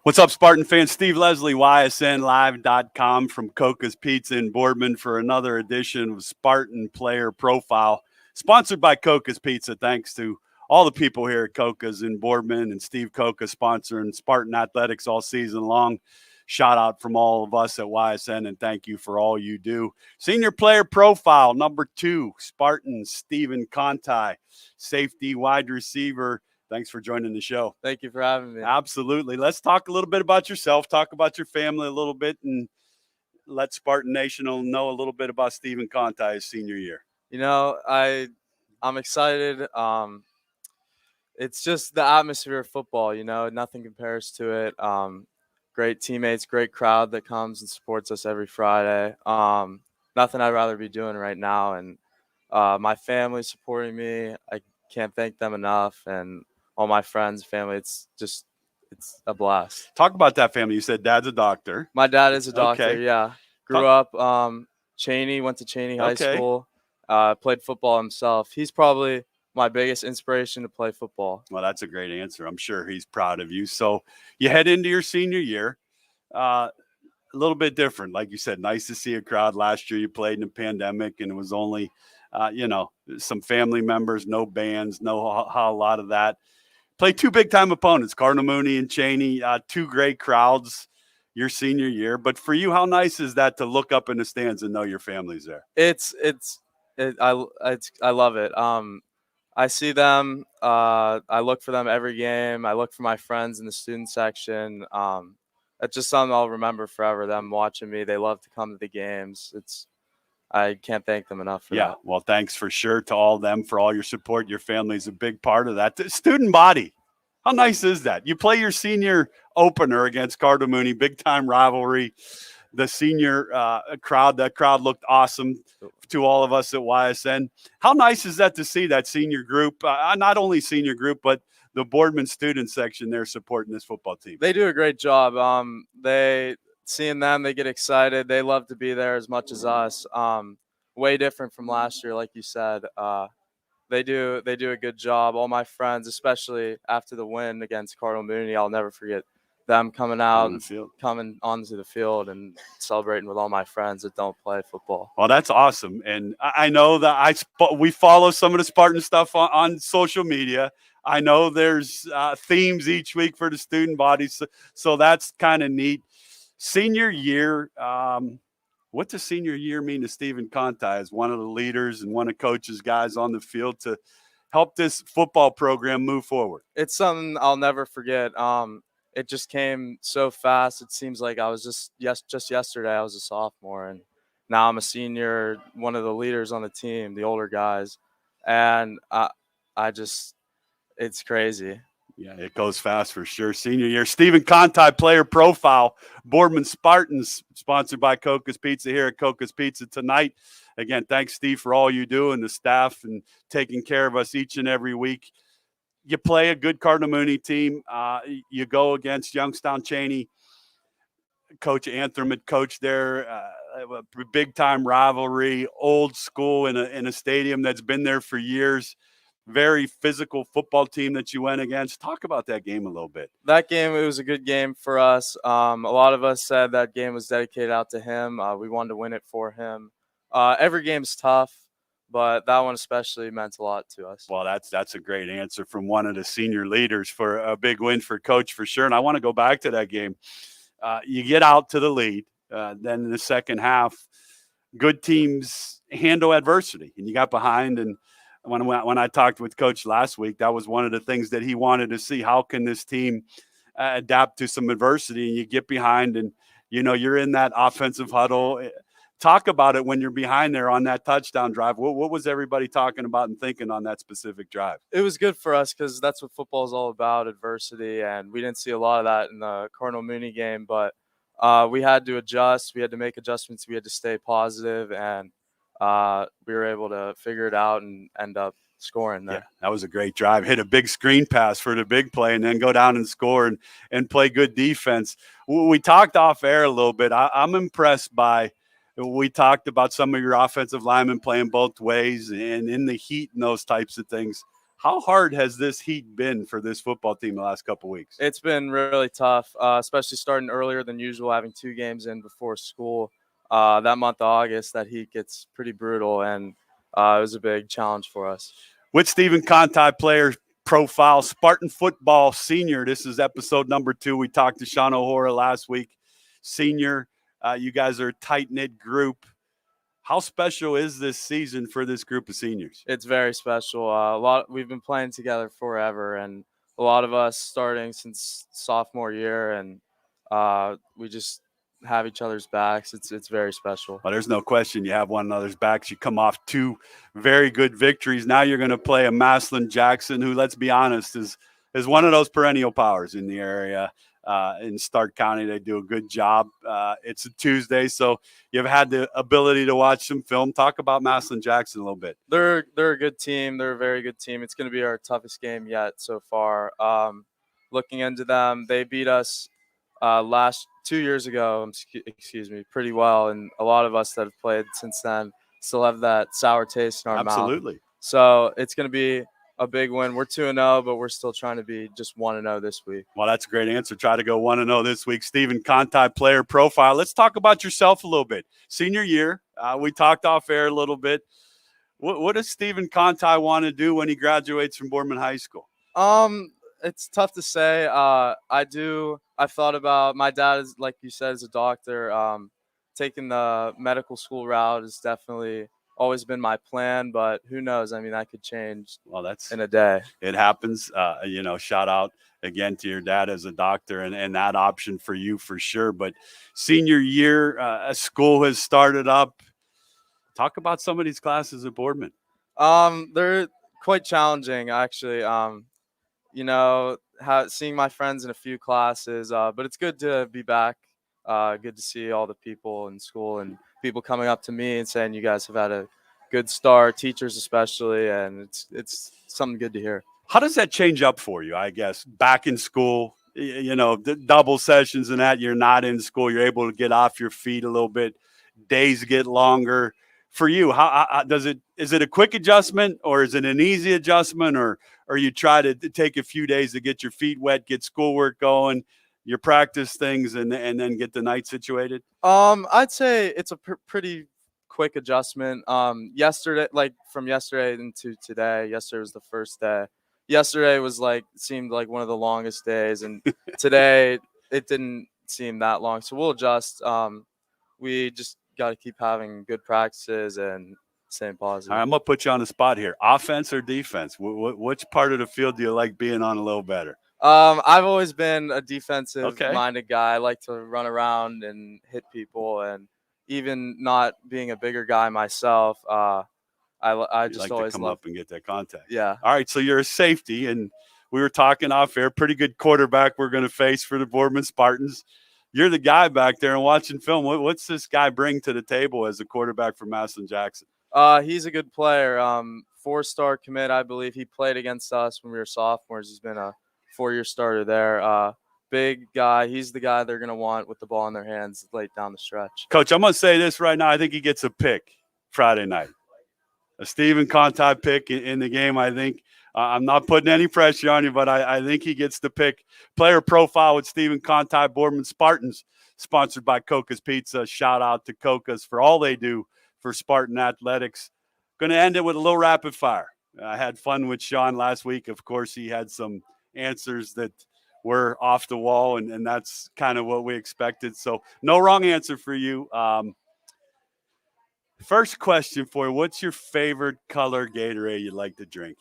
What's up, Spartan fans? Steve Leslie, YSNLive.com from Coca's Pizza in Boardman for another edition of Spartan Player Profile, sponsored by Coca's Pizza. Thanks to all the people here at Coca's in Boardman and Steve Coca sponsoring Spartan Athletics all season long. Shout out from all of us at YSN, and thank you for all you do. Senior Player Profile, number 2, Spartan Stephen Kontai, safety wide receiver. Thanks for joining the show. Thank you for having me. Absolutely. Let's talk a little bit about yourself, talk about your family a little bit, and let Spartan Nation know a little bit about Stephen Kontai's senior year. You know, I'm excited. It's just the atmosphere of football, nothing compares to it. Great teammates, great crowd that comes and supports us every Friday. Nothing I'd rather be doing right now. And my family supporting me, I can't thank them enough. And all my friends, family, it's a blast. Talk about that family. You said dad's a doctor. My dad is a doctor, Okay. yeah. Grew up Cheney, went to Cheney High School, played football himself. He's probably my biggest inspiration to play football. Well, that's a great answer. I'm sure he's proud of you. So you head into your senior year, a little bit different. Like you said, nice to see a crowd. Last year you played in a pandemic, and it was only, some family members, no bands, no a lot of that. Played 2 big-time opponents, Cardinal Mooney and Cheney, 2 great crowds your senior year. But for you, how nice is that to look up in the stands and know your family's there? I love it. I see them. I look for them every game. I look for my friends in the student section. It's just something I'll remember forever, them watching me. They love to come to the games. I can't thank them enough for that. Yeah, well, thanks for sure to all of them for all your support. Your family's a big part of that. The student body, how nice is that? You play your senior opener against Cardinal Mooney, big-time rivalry. The senior crowd, that crowd looked awesome to all of us at YSN. How nice is that to see that senior group, not only senior group, but the Boardman student section there supporting this football team? They do a great job. Seeing them, they get excited. They love to be there as much as us. Way different from last year, like you said. They do a good job. All my friends, especially after the win against Cardinal Mooney, I'll never forget them coming out and coming onto the field and celebrating with all my friends that don't play football. Well, that's awesome. And I know that we follow some of the Spartan stuff on social media. I know there's themes each week for the student bodies, so that's kind of neat. Senior year, what does senior year mean to Stephen Kontai as one of the leaders and one of Coach's guys on the field to help this football program move forward? It's something I'll never forget. It just came so fast. It seems like I was just yesterday I was a sophomore, and now I'm a senior, one of the leaders on the team, the older guys, and it's crazy. Yeah, it goes fast for sure. Senior year. Stephen Kontai, Player Profile, Boardman Spartans, sponsored by Coca's Pizza here at Coca's Pizza tonight. Again, thanks, Steve, for all you do and the staff and taking care of us each and every week. You play a good Cardinal Mooney team. You go against Youngstown Cheney. Coach Antrim had coached there. A big-time rivalry, old school in a stadium that's been there for years. Very physical football team that you went against. Talk about that game a little bit. That game, it was a good game for us. A lot of us said that game was dedicated out to him. We wanted to win it for him. Every game's tough, but that one especially meant a lot to us. Well, that's a great answer from one of the senior leaders for a big win for Coach for sure. And I want to go back to that game. You get out to the lead. Then in the second half, good teams handle adversity. And you got behind, and when I talked with Coach last week, that was one of the things that he wanted to see. How can this team adapt to some adversity? And you get behind, and you're in that offensive huddle. Talk about it when you're behind there on that touchdown drive. What was everybody talking about and thinking on that specific drive? It was good for us because that's what football is all about, adversity, and we didn't see a lot of that in the Cardinal Mooney game. But we had to adjust. We had to make adjustments. We had to stay positive, and we were able to figure it out and end up scoring there. Yeah, that was a great drive. Hit a big screen pass for the big play and then go down and score and play good defense. We talked off air a little bit. I'm impressed by – we talked about some of your offensive linemen playing both ways and in the heat and those types of things. How hard has this heat been for this football team the last couple weeks? It's been really tough, especially starting earlier than usual, having 2 games in before school. That month of August, that heat gets pretty brutal, and it was a big challenge for us. With Stephen Kontai, player profile, Spartan football senior. This is episode number 2. We talked to Sean O'Hora last week. Senior, you guys are a tight-knit group. How special is this season for this group of seniors? It's very special. We've been playing together forever, and a lot of us starting since sophomore year, and we just have each other's backs. It's very special. Well, there's no question you have one another's backs. You come off 2 very good victories. Now you're going to play a Massillon Jackson, who, let's be honest, is one of those perennial powers in the area. In Stark County, they do a good job. It's a Tuesday, so you've had the ability to watch some film. Talk about Massillon Jackson a little bit. They're a good team. They're a very good team. It's going to be our toughest game yet so far. Looking into them, they beat us 2 years ago, pretty well, and a lot of us that have played since then still have that sour taste in our mouth. Absolutely. So it's going to be a big win. We're 2-0, but we're still trying to be just 1-0 this week. Well, that's a great answer. Try to go 1-0 this week. Stephen Kontai, player profile. Let's talk about yourself a little bit. Senior year, we talked off air a little bit. What does Stephen Kontai want to do when he graduates from Boardman High School? It's tough to say. I've thought about, my dad is, like you said, is a doctor. Taking the medical school route has definitely always been my plan, but who knows? I mean, that could change. Well, that's in a day. It happens. Shout out again to your dad as a doctor and that option for you for sure. But senior year, a school has started up. Talk about some of these classes at Boardman. They're quite challenging, actually. Seeing my friends in a few classes, but it's good to be back. Good to see all the people in school and people coming up to me and saying you guys have had a good start, teachers especially, and it's something good to hear. How does that change up for you, I guess, back in school, the double sessions and that, you're not in school, you're able to get off your feet a little bit, days get longer. For you, how is it a quick adjustment, or is it an easy adjustment, or you try to take a few days to get your feet wet, get schoolwork going, your practice things, and then get the night situated? I'd say it's a pretty quick adjustment. Yesterday, from yesterday into today, yesterday was the first day. Yesterday seemed like one of the longest days, and today it didn't seem that long. So we'll adjust. We just got to keep having good practices and staying positive. All right, I'm gonna put you on the spot here. Offense or defense? Which part of the field do you like being on a little better? I've always been a defensive-minded guy. I like to run around and hit people, and even not being a bigger guy myself, I just like always to come up and get that contact. Yeah. All right, so you're a safety, and we were talking off air. Pretty good quarterback we're going to face for the Boardman Spartans. You're the guy back there and watching film. What's this guy bring to the table as a quarterback for Massillon Jackson? He's a good player. 4-star commit, I believe. He played against us when we were sophomores. He's been a 4-year starter there. Big guy. He's the guy they're going to want with the ball in their hands late down the stretch. Coach, I'm going to say this right now. I think he gets a pick Friday night. A Stephen Kontai pick in the game, I think. I'm not putting any pressure on you, but I think he gets the pick. Player profile with Stephen Kontai, Boardman Spartans, sponsored by Coca's Pizza. Shout out to Coca's for all they do for Spartan athletics. Going to end it with a little rapid fire. I had fun with Sean last week. Of course, he had some answers that were off the wall, and that's kind of what we expected. So no wrong answer for you. First question for you, what's your favorite color Gatorade you'd like to drink?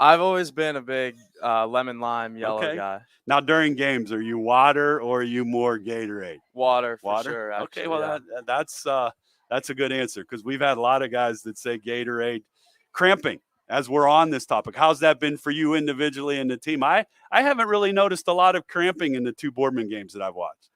I've always been a big lemon lime yellow guy. Now, during games, are you water or are you more Gatorade? Water, for sure. Actually, okay, well, that's a good answer, because we've had a lot of guys that say Gatorade. Cramping, as we're on this topic, how's that been for you individually and the team? I haven't really noticed a lot of cramping in the 2 Boardman games that I've watched.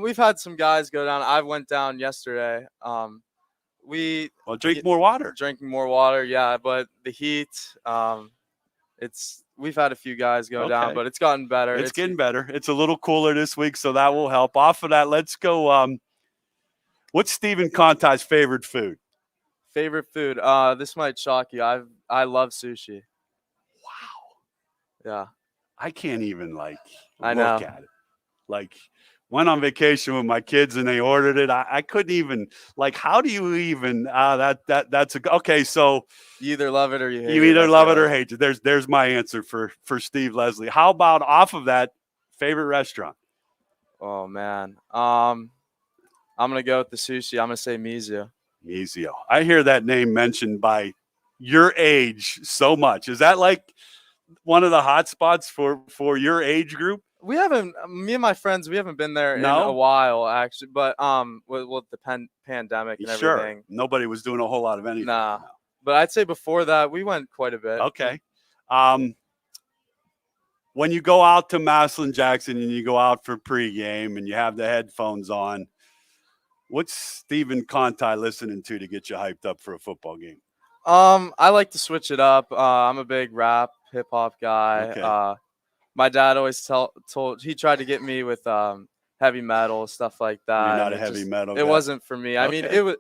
We've had some guys go down. I went down yesterday. Drink more water. Drinking more water, yeah, but the heat, we've had a few guys go down, but it's gotten better. It's getting better. It's a little cooler this week, so that will help. Off of that, let's go. What's Stephen Kontai's favorite food? Favorite food? This might shock you. I love sushi. Wow. Yeah, I can't even like I look know. at it. Like went on vacation with my kids and they ordered it. I couldn't even like. How do you even? That's okay. So You either love it or you hate you it. either I love feel it or like. hate it. There's my answer for Steve Leslie. How about off of that, favorite restaurant? Oh man. I'm gonna go with the sushi. I'm gonna say Mizu. Mizio. I hear that name mentioned by your age so much. Is that like one of the hot spots for your age group? We haven't. Me and my friends, we haven't been there in a No? while actually. But with the pandemic and Sure. everything, Nobody was doing a whole lot of anything. nah. But I'd say before that, we went quite a bit. No. Okay. When you go out to Maslin Jackson and you go out for pregame and you have the headphones on, what's Stephen Kontai listening to get you hyped up for a football game? I like to switch it up. I'm a big rap, hip hop guy. Okay. My dad always told he tried to get me with heavy metal stuff like that. You're not and a heavy metal It guy? wasn't for me. I mean, Okay. it was.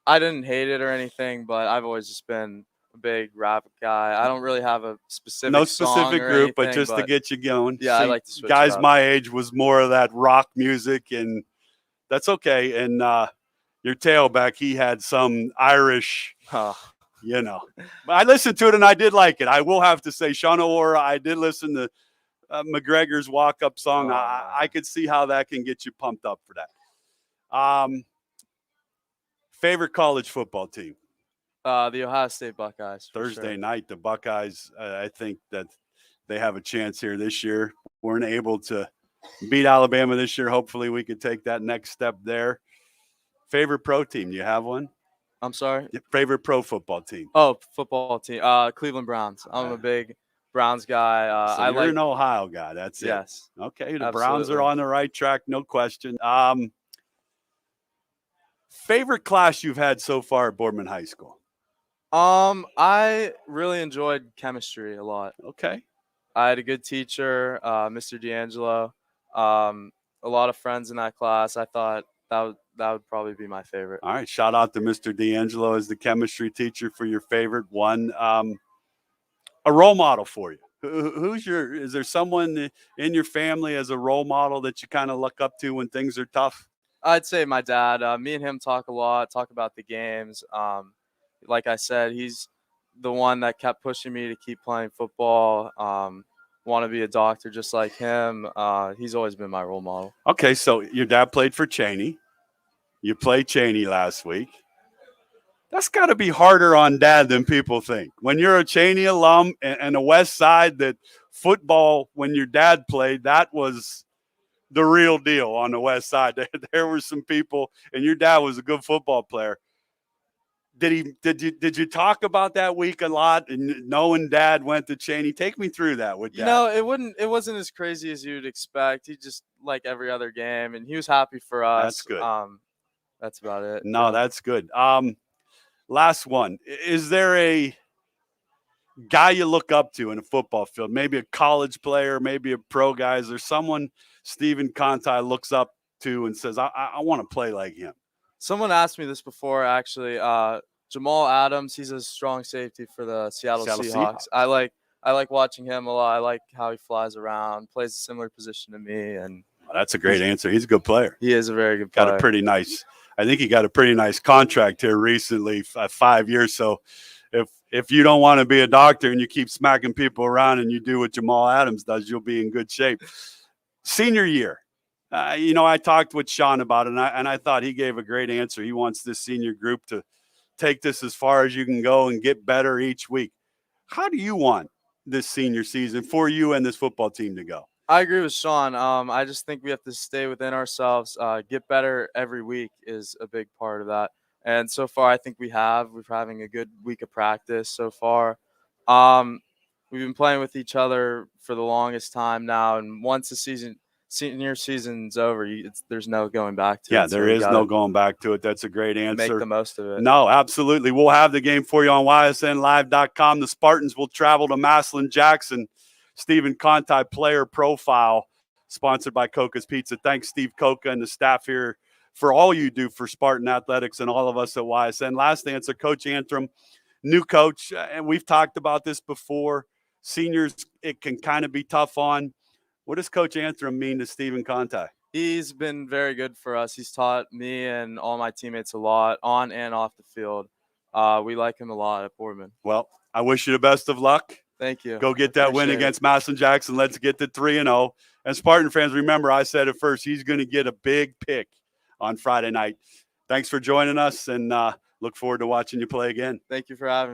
I didn't hate it or anything, but I've always just been a big rap guy. I don't really have a specific No song specific or group, but anything, just to get you going. yeah, I See, like to switch it guys up. my age was more of that rock music, and that's okay. And your tailback, he had some Irish, Huh. But I listened to it and I did like it. I will have to say, Sean O'Hara, I did listen to McGregor's walk-up song. Oh, I could see how that can get you pumped up for that. Favorite college football team? The Ohio State Buckeyes. For Thursday sure. night, the Buckeyes, I think that they have a chance here this year. Weren't able to beat Alabama this year. Hopefully we could take that next step there. Favorite pro team? Do you have one? I'm sorry. Favorite pro football team? Oh, football team. Cleveland Browns. I'm a big Browns guy. So I you're like. an Ohio guy. That's it. Yes. Okay, the Browns are Absolutely. on the right track, no question. Favorite class you've had so far at Boardman High School? I really enjoyed chemistry a lot. Okay. I had a good teacher, Mr. D'Angelo. A lot of friends in that class. I thought that would probably be my favorite. All right. Shout out to Mr. D'Angelo as the chemistry teacher for your favorite one. A role model for you. Is there someone in your family as a role model that you kind of look up to when things are tough? I'd say my dad. Me and him talk a lot, talk about the games. Like I said, he's the one that kept pushing me to keep playing football. Want to be a doctor just like him. He's always been my role model. Okay, so your dad played for Cheney. You played Cheney last week. That's got to be harder on dad than people think. When you're a Cheney alum and a West Side, that football, when your dad played, that was the real deal on the West Side. There were some people, and your dad was a good football player. Did you talk about that week a lot? And knowing dad went to Cheney, take me through that with dad. It wasn't as crazy as you'd expect. He just like every other game, and he was happy for us. That's good. That's about it. No, really. that's good. Last one. Is there a guy you look up to in a football field? Maybe a college player, maybe a pro guy. Is there someone Stephen Kontai looks up to and says, I want to play like him? Someone asked me this before, actually. Jamal Adams, he's a strong safety for the Seattle Seahawks. I like watching him a lot. I like how he flies around, plays a similar position to me, and that's a great answer. He's a good player. He is a very good player. I think he got a pretty nice contract here recently, 5 years. So if you don't want to be a doctor and you keep smacking people around and you do what Jamal Adams does, you'll be in good shape. Senior year. I talked with Sean about it, and I thought he gave a great answer. He wants this senior group to take this as far as you can go and get better each week. How do you want this senior season for you and this football team to go? I agree with Sean. I just think we have to stay within ourselves. Get better every week is a big part of that. And so far, I think we're having a good week of practice so far. We've been playing with each other for the longest time now, and once the senior season's over, there's no going back to it. Yeah, there is no going back to it. That's a great answer. Make the most of it. No, absolutely. We'll have the game for you on ysnlive.com. The Spartans will travel to Maslin Jackson. Stephen Kontai player profile, sponsored by Coca's Pizza. Thanks, Steve Coca and the staff here for all you do for Spartan Athletics and all of us at YSN. Last answer, Coach Antrim, new coach, and we've talked about this before. Seniors, it can kind of be tough on. What does Coach Antrim mean to Stephen Kontai? He's been very good for us. He's taught me and all my teammates a lot on and off the field. We like him a lot at Boardman. Well, I wish you the best of luck. Thank you. Go get that win against Madison Jackson. Let's get to 3-0. And Spartan fans, remember, I said it first, he's going to get a big pick on Friday night. Thanks for joining us, and look forward to watching you play again. Thank you for having me.